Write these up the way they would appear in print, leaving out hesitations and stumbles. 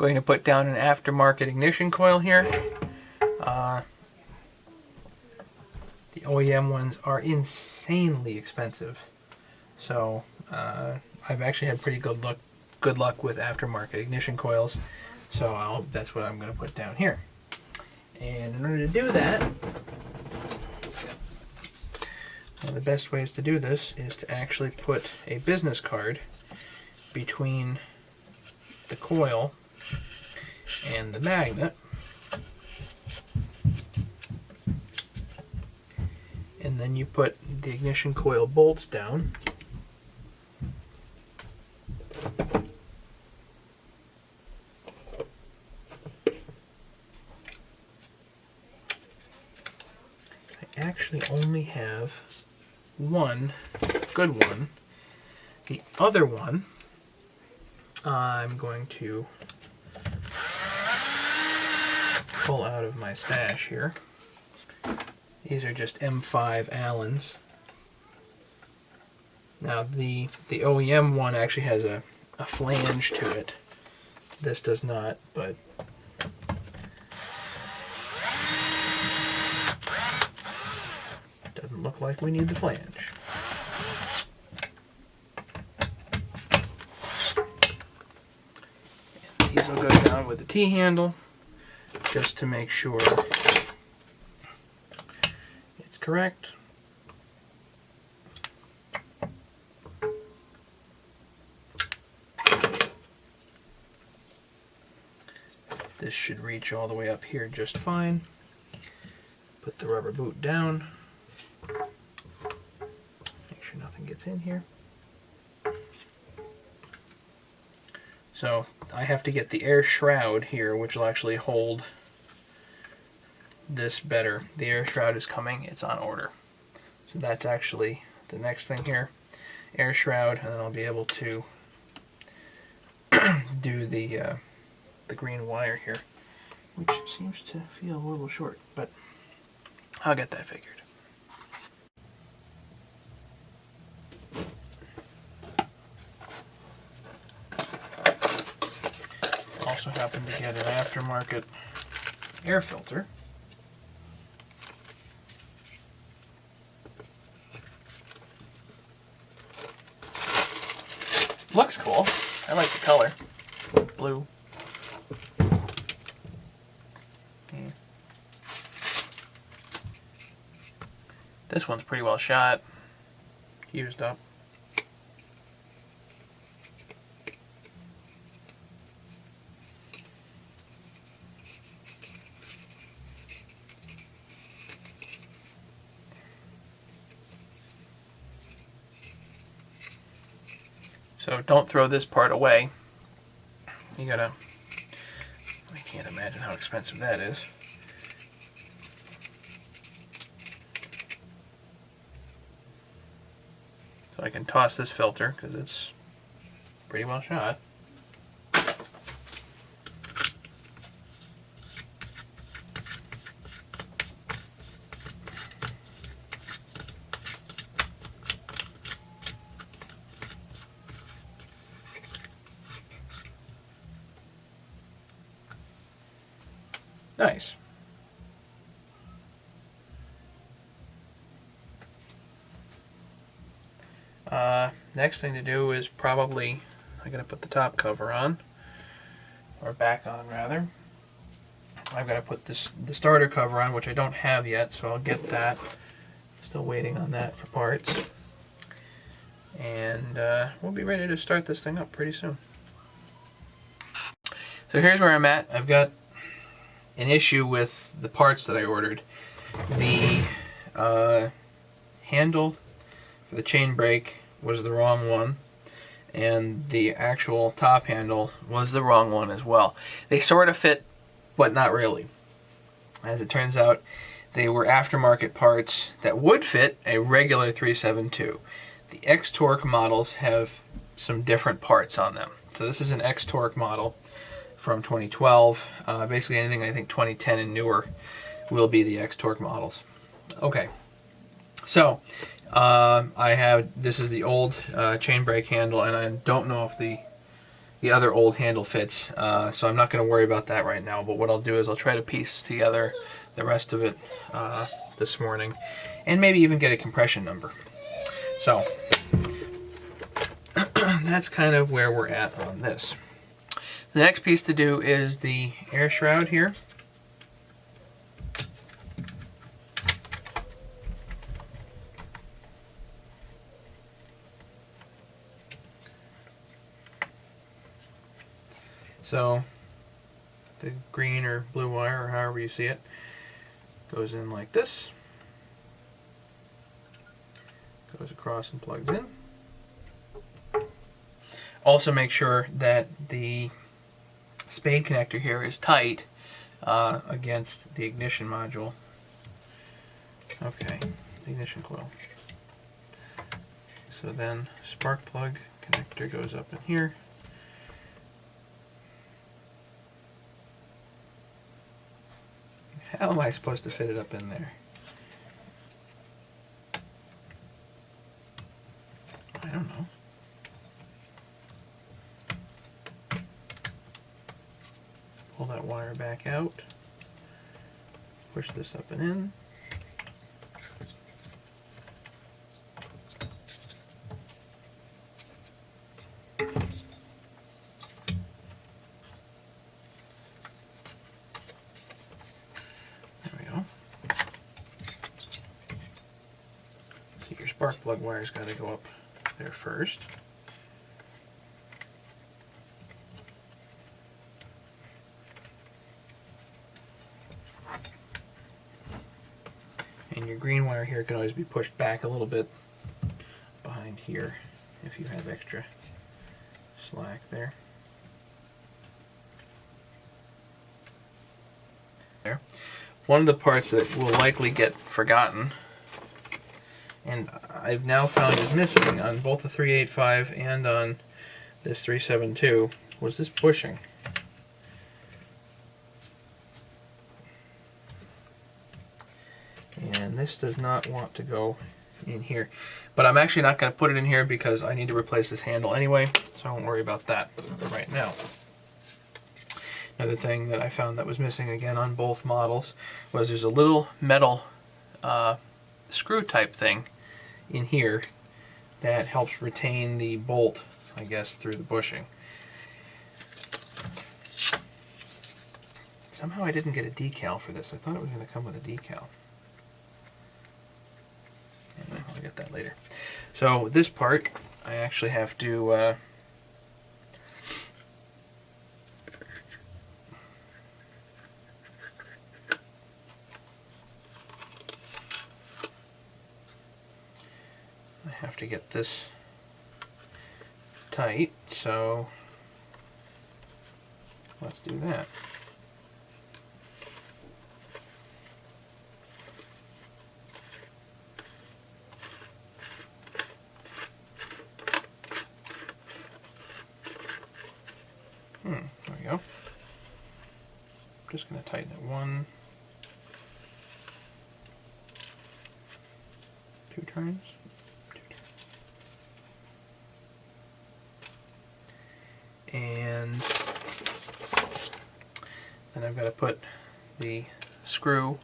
going to put down an aftermarket ignition coil here. The OEM ones are insanely expensive, so I've actually had pretty good luck with aftermarket ignition coils, so that's what I'm going to put down here. And in order to do that, one of the best ways to do this is to actually put a business card between the coil and the magnet, and then you put the ignition coil bolts down. I actually only have one good one. The other one I'm going to pull out of my stash here. These are just M5 Allens. Now the OEM one actually has a flange to it. This does not, but doesn't look like we need the flange. And these will go down with the T-handle just to make sure it's correct. This should reach all the way up here just fine. Put the rubber boot down. Make sure nothing gets in here. So I have to get the air shroud here, which will actually hold this better. The air shroud is coming, it's on order. So that's actually the next thing here. Air shroud, and then I'll be able to do the green wire here, which seems to feel a little short, but I'll get that figured. Also happen to get an aftermarket air filter. Looks cool. I like the color. Blue. This one's pretty well shot. Used up. So don't throw this part away. You gotta, I can't imagine how expensive that is. So I can toss this filter because it's pretty well shot. Nice. Next thing to do is probably, I'm going to put the top cover on, or back on rather. I've got to put the starter cover on, which I don't have yet, so I'll get that. Still waiting on that for parts. And we'll be ready to start this thing up pretty soon. So here's where I'm at. I've got an issue with the parts that I ordered. The handle for the chain brake was the wrong one, and the actual top handle was the wrong one as well. They sort of fit, but not really. As it turns out, they were aftermarket parts that would fit a regular 372. The X-Torque models have some different parts on them. So this is an X-Torque model from 2012. Basically anything I think 2010 and newer will be the X-Torque models. Okay, so this is the old chain brake handle, and I don't know if the the other old handle fits, so I'm not going to worry about that right now. But what I'll do is I'll try to piece together the rest of it this morning, and maybe even get a compression number. So that's kind of where we're at on this. The next piece to do is the air shroud here. So the green or blue wire, or however you see it, goes in like this, goes across and plugs in. Also make sure that the spade connector here is tight against the ignition module. Okay, ignition coil. So then spark plug connector goes up in here. How am I supposed to fit it up in there? I don't know. Pull that wire back out. Push this up and in. Spark plug wire's got to go up there first. And your green wire here can always be pushed back a little bit behind here if you have extra slack there. One of the parts that will likely get forgotten, and I've now found is missing on both the 385 and on this 372, was this bushing. And this does not want to go in here. But I'm actually not going to put it in here because I need to replace this handle anyway, so I won't worry about that right now. Another thing that I found that was missing again on both models was there's a little metal screw type thing in here that helps retain the bolt, I guess, through the bushing. Somehow I didn't get a decal for this. I thought it was going to come with a decal. Anyway, I'll get that later. So this part, I actually have to get this tight, so let's do that. There we go. I'm just going to tighten it 1, 2 turns. And then I've got to put the screw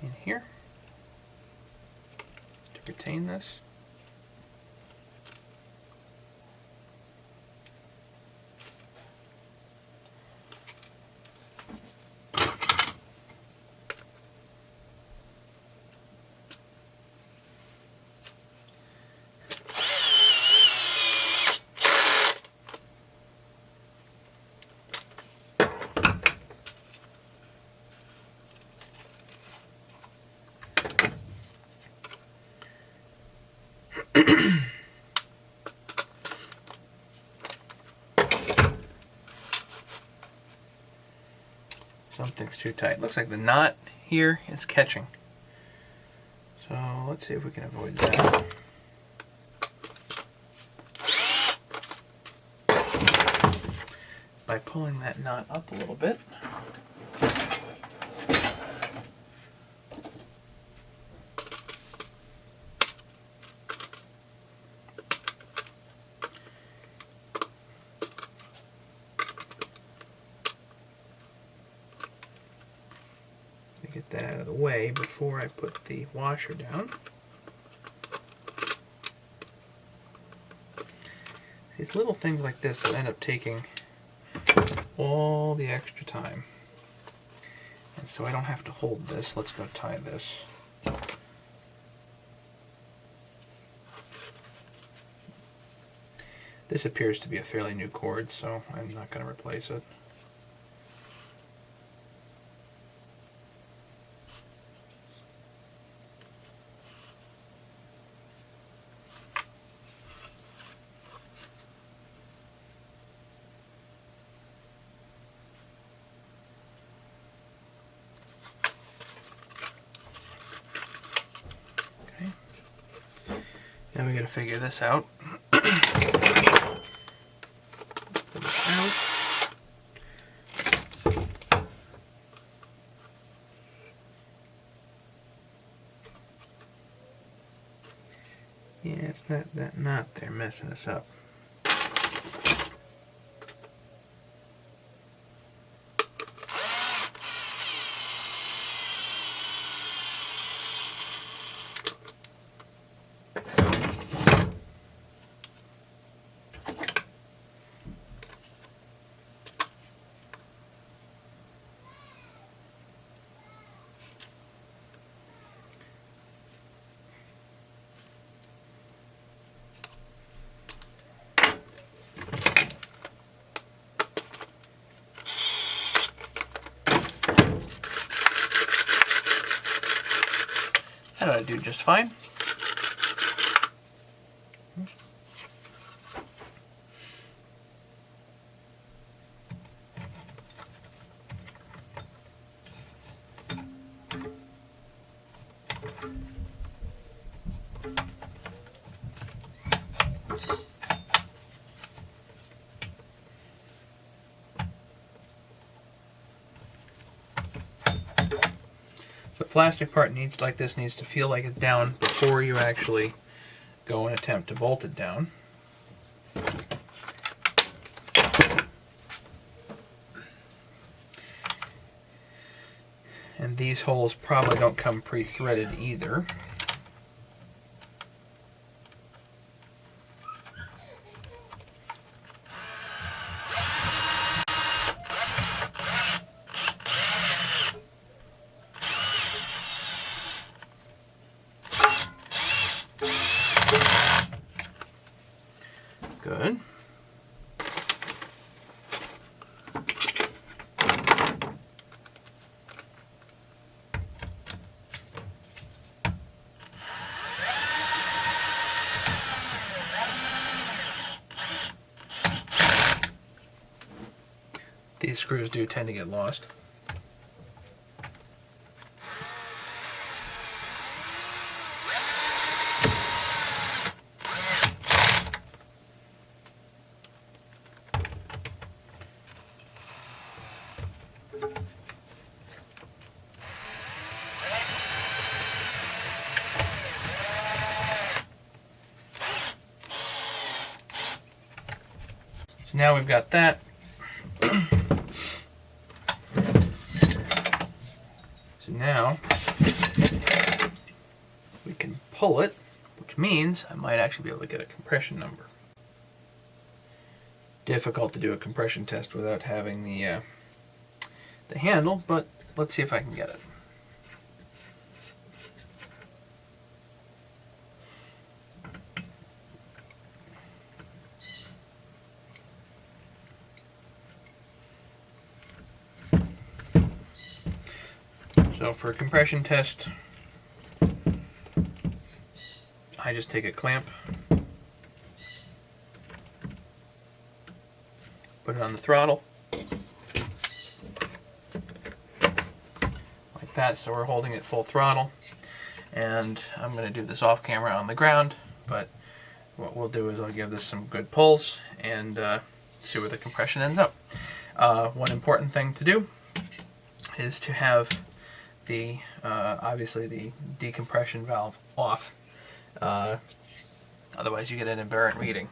in here to retain this. Something's too tight. Looks like the knot here is catching. So let's see if we can avoid that. By pulling that knot up a little bit. Get that out of the way before I put the washer down. These little things like this that end up taking all the extra time. And so I don't have to hold this. Let's go tie this. This appears to be a fairly new cord, so I'm not going to replace it. Now we got to figure this out. Yeah, it's that knot there messing us up. That ought to do just fine. The plastic part needs to feel like it's down before you actually go and attempt to bolt it down. And these holes probably don't come pre-threaded either. Good. These screws do tend to get lost. So now we've got that. So now we can pull it, which means I might actually be able to get a compression number. Difficult to do a compression test without having the handle, but let's see if I can get it. So for a compression test, I just take a clamp, put it on the throttle, like that, so we're holding it full throttle. And I'm going to do this off camera on the ground, but what we'll do is I'll give this some good pulls and see where the compression ends up. One important thing to do is to have the obviously the decompression valve off, otherwise you get an aberrant reading.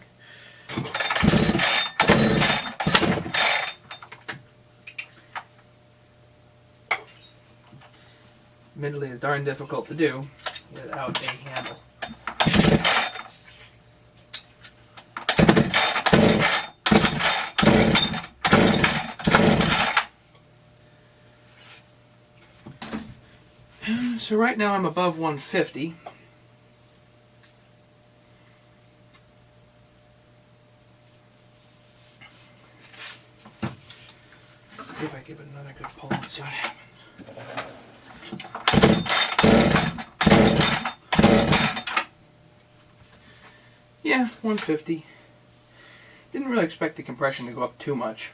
admittedly is darn difficult to do without a handle. So right now I'm above 150. See if I give it another good pull and see what happens. Yeah, 150. Didn't really expect the compression to go up too much.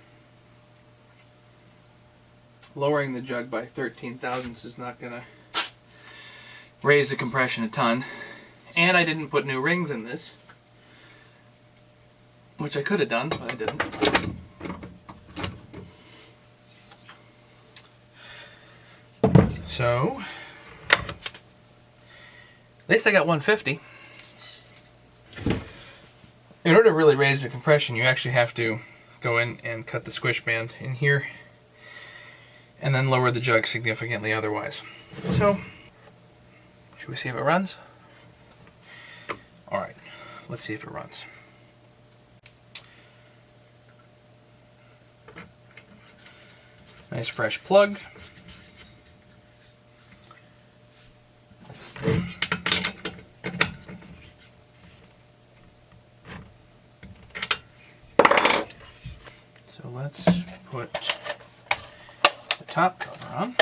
Lowering the jug by 13 thousandths is not going to raise the compression a ton. And I didn't put new rings in this, which I could have done, but I didn't. So, at least I got 150. In order to really raise the compression, you actually have to go in and cut the squish band in here and then lower the jug significantly otherwise. So, should we see if it runs? Alright, let's see if it runs. Nice fresh plug. So let's put the top cover on.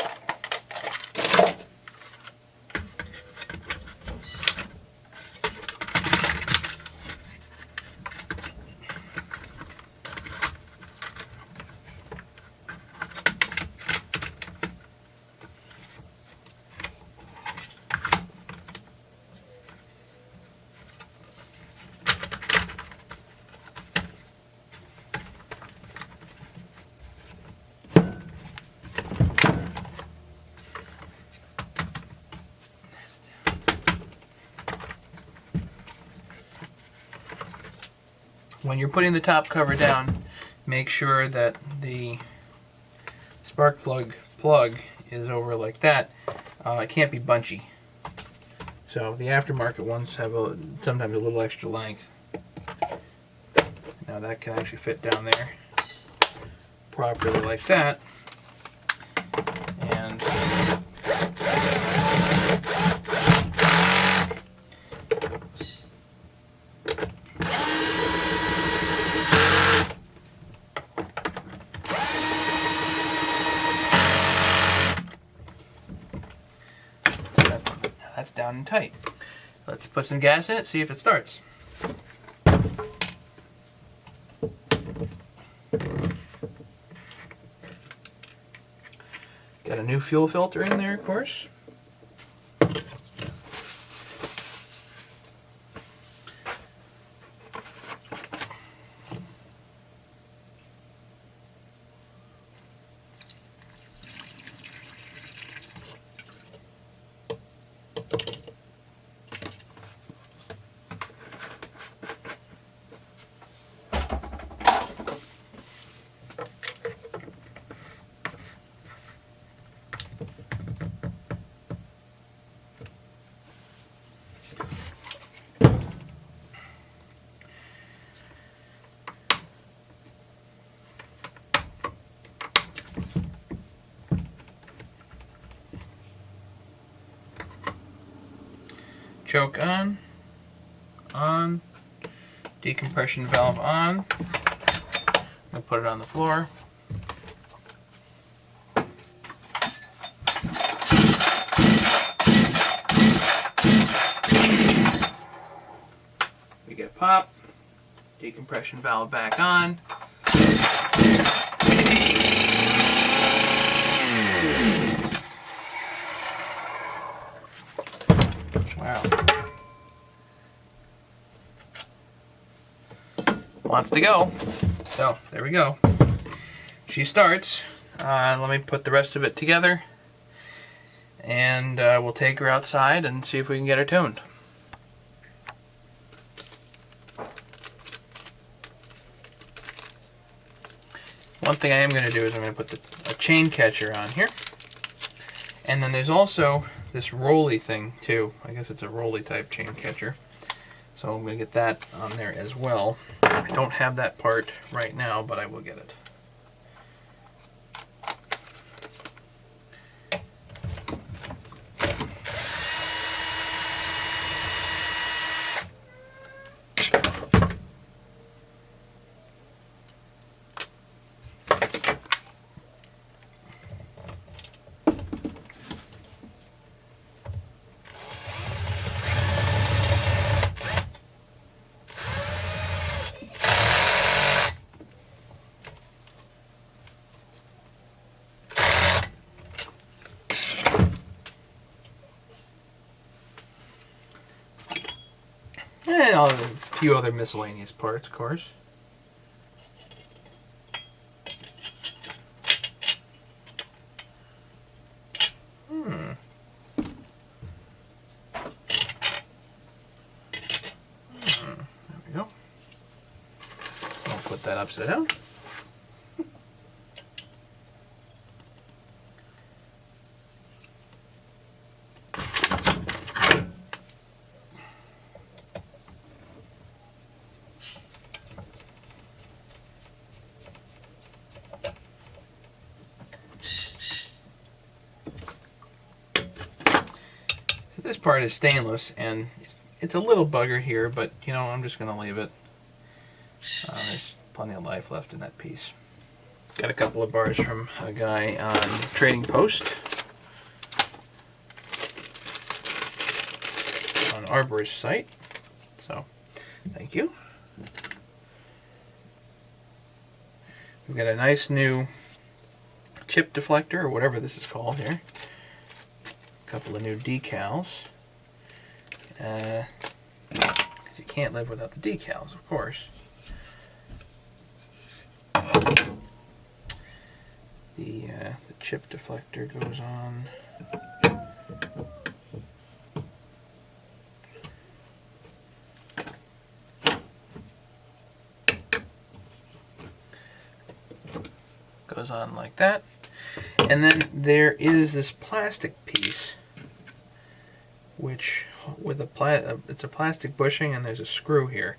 When you're putting the top cover down, make sure that the spark plug is over like that. It can't be bunchy. So the aftermarket ones have sometimes a little extra length. Now that can actually fit down there properly like that. And that's down and tight. Let's put some gas in it, see if it starts. Got a new fuel filter in there, of course. Choke on, decompression valve on. I'm going to put it on the floor. We get pop, decompression valve back on. Wow. Wants to go. So, there we go. She starts. Let me put the rest of it together. And we'll take her outside and see if we can get her tuned. One thing I am going to do is I'm going to put a chain catcher on here. And then there's also this rolly thing too. I guess it's a rolly type chain catcher. So I'm going to get that on there as well. I don't have that part right now, but I will get it. And a few other miscellaneous parts, of course. There we go. I'll put that upside down. This part is stainless, and it's a little bugger here, but you know, I'm just going to leave it. There's plenty of life left in that piece. Got a couple of bars from a guy on Trading Post on Arbor's site, so thank you. We've got a nice new chip deflector, or whatever this is called here. Couple of new decals, because you can't live without the decals, of course. The chip deflector goes on. Goes on like that. And then there is this plastic piece, which with a it's a plastic bushing, and there's a screw here.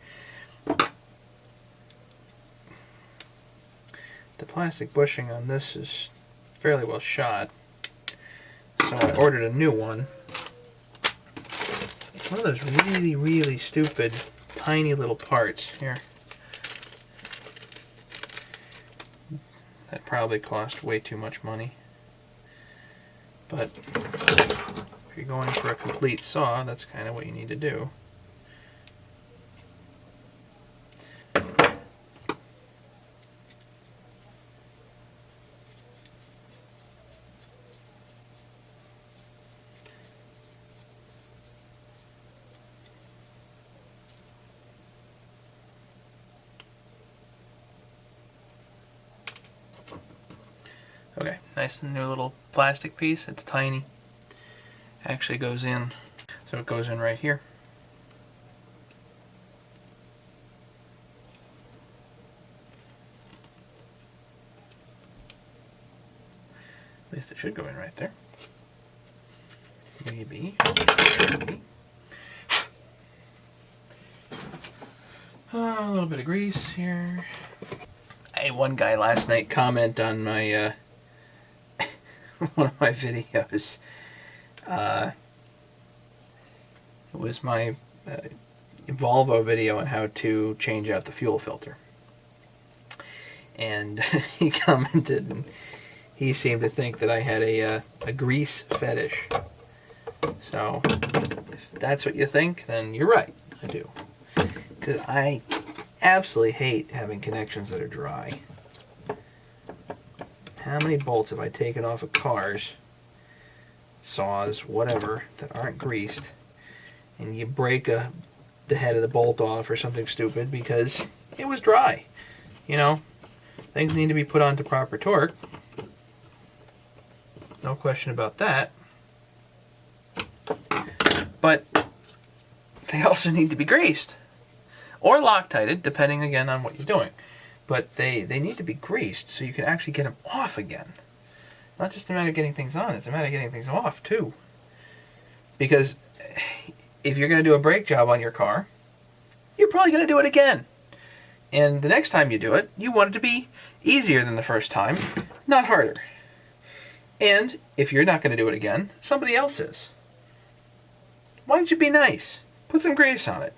The plastic bushing on this is fairly well shot, so I ordered a new one. It's one of those really, really stupid, tiny little parts here. That probably cost way too much money. But if you're going for a complete saw, that's kind of what you need to do. Okay, nice new little plastic piece. It's tiny. Actually goes in, so it goes in right here. At least it should go in right there. Maybe. A little bit of grease here. I had one guy last night comment on my one of my videos. It was my Volvo video on how to change out the fuel filter. And he commented, and he seemed to think that I had a grease fetish. So, if that's what you think, then you're right, I do. Because I absolutely hate having connections that are dry. How many bolts have I taken off of cars, saws, whatever, that aren't greased, and you break the head of the bolt off or something stupid because it was dry. You know, things need to be put onto proper torque. No question about that. But they also need to be greased. Or Loctited, depending again on what you're doing. But they need to be greased so you can actually get them off again. Not just a matter of getting things on, it's a matter of getting things off, too. Because if you're going to do a brake job on your car, you're probably going to do it again. And the next time you do it, you want it to be easier than the first time, not harder. And if you're not going to do it again, somebody else is. Why don't you be nice? Put some grease on it.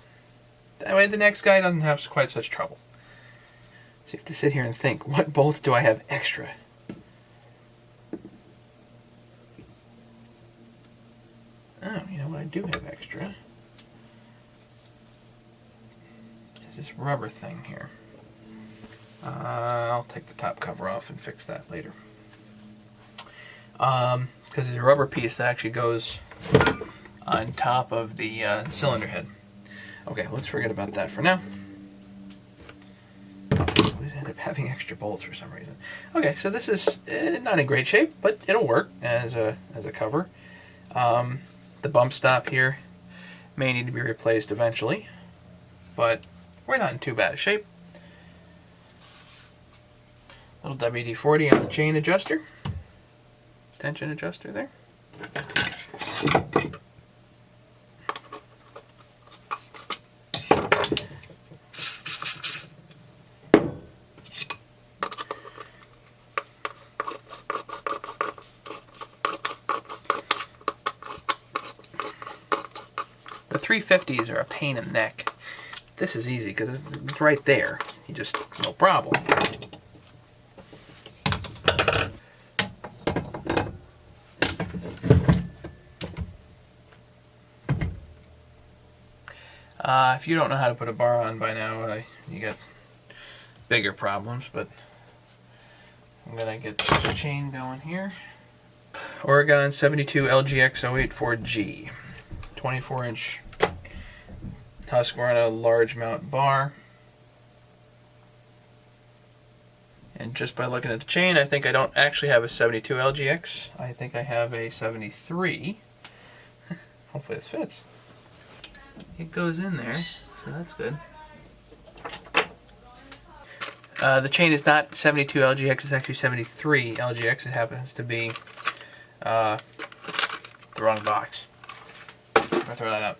That way the next guy doesn't have quite such trouble. So you have to sit here and think, what bolts do I have extra? Oh, you know what I do have extra? Is this rubber thing here. I'll take the top cover off and fix that later. Because there's a rubber piece that actually goes on top of the cylinder head. Okay, let's forget about that for now. We end up having extra bolts for some reason. Okay, so this is not in great shape, but it'll work as a cover. The bump stop here may need to be replaced eventually, but we're not in too bad a shape. Little WD-40 on the chain adjuster. Tension adjuster there. The 350s are a pain in the neck. This is easy because it's right there. You just, no problem. If you don't know how to put a bar on by now, you got bigger problems, but I'm going to get the chain going here. Oregon 72 LGX 084G. 24-inch Husqvarna large mount bar. And just by looking at the chain, I think I don't actually have a 72 LGX. I think I have a 73. Hopefully this fits. It goes in there, so that's good. The chain is not 72 LGX, it's actually 73 LGX. It happens to be the wrong box. I'm going to throw that out.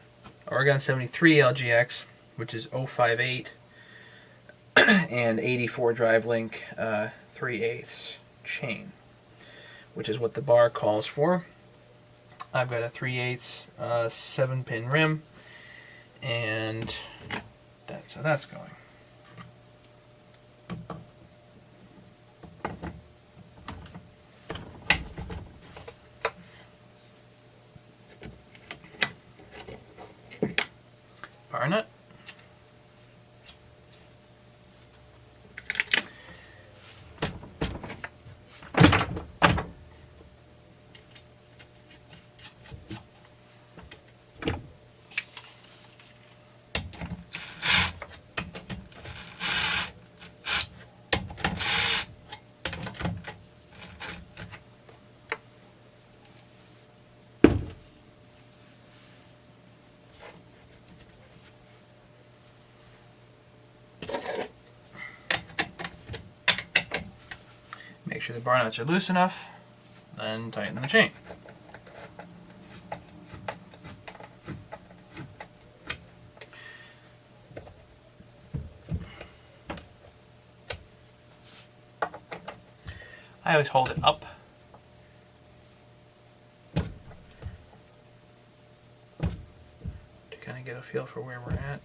Oregon 73 LGX, which is 058, and 84 drive link 3/8 chain, which is what the bar calls for. I've got a 3/8 7-pin rim, and that's how that's going. Bar nut. Make sure the bar nuts are loose enough, then tighten the chain. I always hold it up to kind of get a feel for where we're at.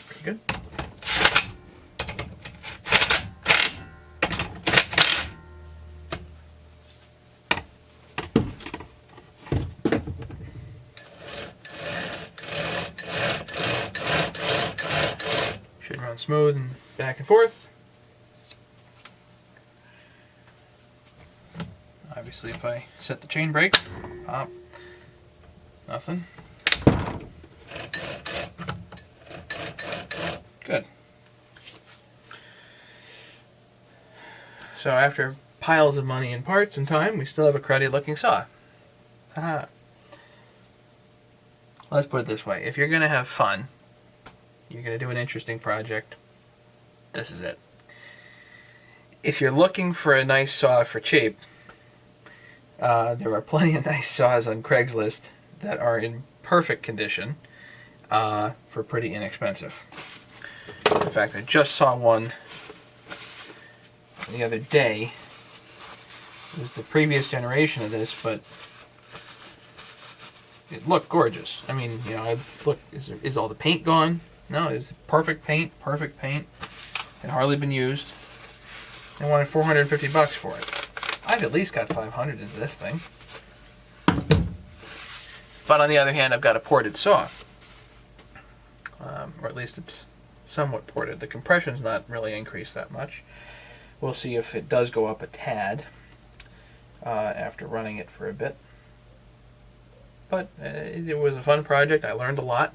Pretty good. Should run smooth and back and forth. Obviously, if I set the chain brake, pop, nothing. Good. So after piles of money and parts and time, we still have a cruddy looking saw. Haha. Let's put it this way. If you're going to have fun, you're going to do an interesting project, this is it. If you're looking for a nice saw for cheap, there are plenty of nice saws on Craigslist that are in perfect condition for pretty inexpensive. In fact, I just saw one the other day. It was the previous generation of this, but it looked gorgeous. I mean, you know, I look, is all the paint gone? No, it was perfect paint, perfect paint. It hardly been used. I wanted $450 for it. I've at least got 500 into this thing. But on the other hand, I've got a ported saw. Or at least it's somewhat ported. The compression's not really increased that much. We'll see if it does go up a tad after running it for a bit. But it was a fun project. I learned a lot.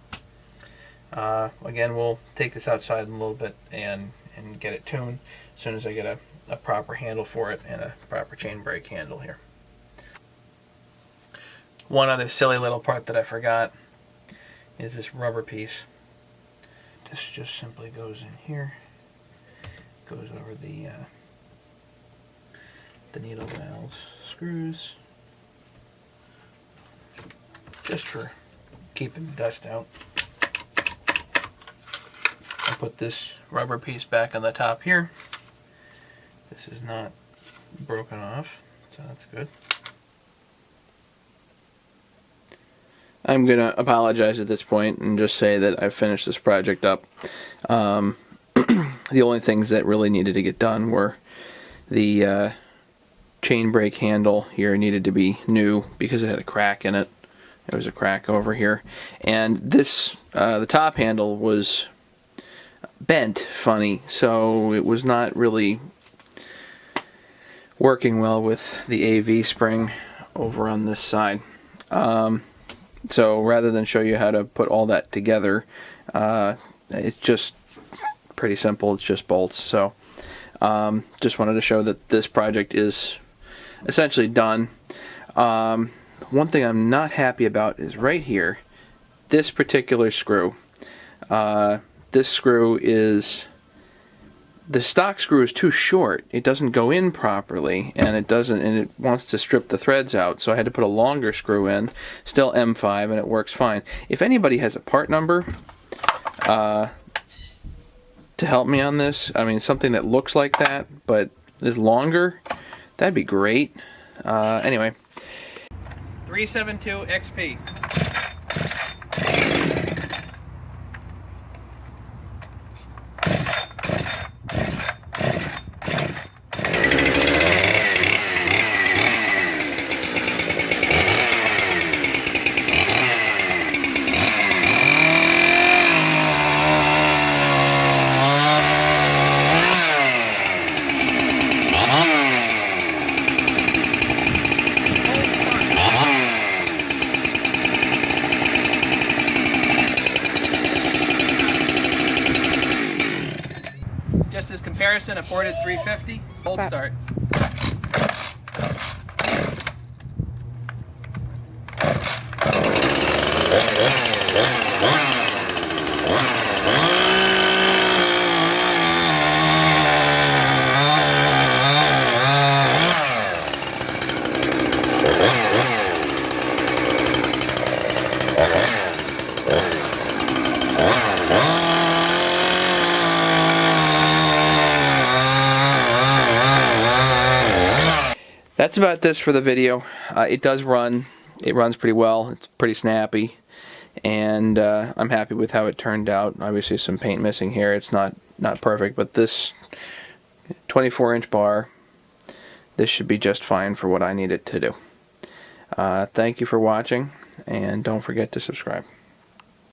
Again, we'll take this outside in a little bit and get it tuned as soon as I get a proper handle for it and a proper chain brake handle here. One other silly little part that I forgot is this rubber piece. This just simply goes in here, goes over the needle valve screws, just for keeping the dust out. I'll put this rubber piece back on the top here. This is not broken off, so that's good. I'm going to apologize at this point and just say that I've finished this project up. The only things that really needed to get done were the chain brake handle here needed to be new because it had a crack in it. There was a crack over here. And this, the top handle was bent funny, so it was not really working well with the AV spring over on this side. So rather than show you how to put all that together, it's just pretty simple. It's just bolts. So just wanted to show that this project is essentially done. One thing I'm not happy about is right here, this particular screw. This screw is, the stock screw is too short. It doesn't go in properly, and it wants to strip the threads out, so I had to put a longer screw in, still M5, and it works fine. If anybody has a part number to help me on this, I mean something that looks like that but is longer, that'd be great. Anyway, 372 XP. Just as comparison, a ported 350, bolt start. That's about this for the video. It does run. It runs pretty well. It's pretty snappy, and I'm happy with how it turned out. Obviously some paint missing here. It's not perfect, but this 24-inch bar, this should be just fine for what I need it to do. Thank you for watching, and don't forget to subscribe.